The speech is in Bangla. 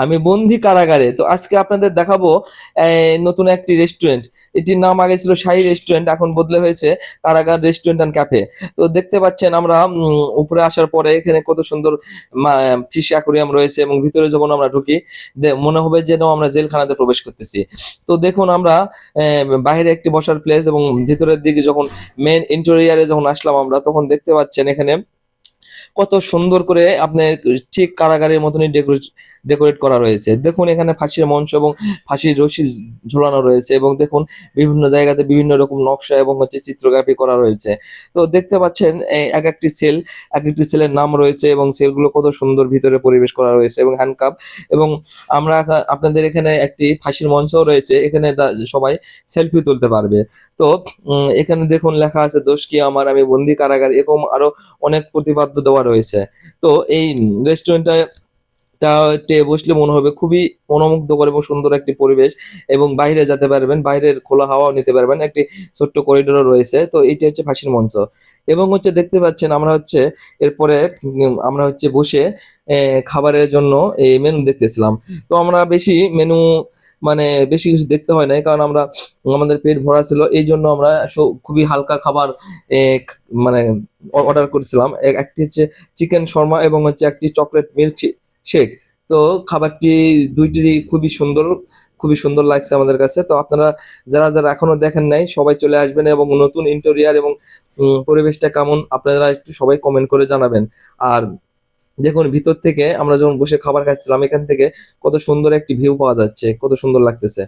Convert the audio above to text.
আমি বন্দি কারাগারে। তো আজকে আপনাদের দেখাবো নতুন একটি রেস্টুরেন্ট। এটির নাম আগে ছিল শাহী রেস্টুরেন্ট, এখন বদলে হয়েছে কারাগার রেস্টুরেন্ট অ্যান্ড ক্যাফে। তো দেখতে পাচ্ছেন আমরা উপরে আসার পরে এখানে কত সুন্দর ফিশ অ্যাকুরিয়াম রয়েছে এবং ভিতরে যখন আমরা ঢুকি মনে হবে যেন আমরা জেলখানাতে প্রবেশ করতেছি। তো দেখুন আমরা বাইরে একটি বসার প্লেস এবং ভিতরের দিকে যখন মেন ইন্টেরিয়ারে যখন আসলাম আমরা, তখন দেখতে পাচ্ছেন এখানে কত সুন্দর করে আপনার ঠিক কারাগারের মতনই ডেকোরেট করা রয়েছে। দেখুন এখানে ফাঁসির মঞ্চ এবং ফাঁসির রশি ঝোলানো রয়েছে এবং দেখুন বিভিন্ন জায়গাতে বিভিন্ন রকম নকশা এবং চিত্রগ্রাফি করা রয়েছে। তো দেখতে পাচ্ছেন এক একটি সেল, এক একটি সেলের নাম রয়েছে এবং সেলগুলো কত সুন্দর ভিতরে পরিবেশ করা রয়েছে এবং হ্যান্ডকাপ। এবং আমরা আপনাদের এখানে একটি ফাঁসির মঞ্চও রয়েছে, এখানে সবাই সেলফি তুলতে পারবে। তো এখানে দেখুন লেখা আছে দোষ কি আমার, আমি বন্দি কারাগার, এরকম আরো অনেক প্রতিপাদ্য দেওয়া রয়েছে। তো এই রেস্টুরেন্টটা বসলে মনে হবে খুবই মনোমুগ্ধকর এবং সুন্দর একটি পরিবেশ, এবং বাইরে যেতে পারবেন, বাইরের খোলা হাওয়াও নিতে পারবেন, একটি ছোট্ট করিডোরও রয়েছে। তো এইটা হচ্ছে ফাঁসির মঞ্চ। এবং দেখতে পাচ্ছেন আমরা এরপরে আমরা বসে খাবারের জন্য এই মেনু দেখতেছিলাম। তো আমরা বেশি মেনু মানে বেশি কিছু দেখতে হয় নাই, কারণ আমাদের পেট ভরা ছিল, এই জন্য আমরা খুবই হালকা খাবার এ, মানে অর্ডার করেছিলাম। একটি হচ্ছে চিকেন শর্মা এবং একটি চকলেট মিল্ক শেক। তো খাবারটি দুইটিরই খুবই সুন্দর লাগছে আমাদের কাছে। তো আপনারা যারা যারা এখনো দেখেন নাই সবাই চলে আসবেন, এবং নতুন ইন্টেরিয়ার এবং পরিবেশটা কেমন আপনারা একটু সবাই কমেন্ট করে জানাবেন। আর দেখুন ভিতর থেকে আমরা যখন বসে খাবার খাচ্ছিলাম, এখান থেকে কত সুন্দর একটি ভিউ পাওয়া যাচ্ছে, কত সুন্দর লাগতেছে।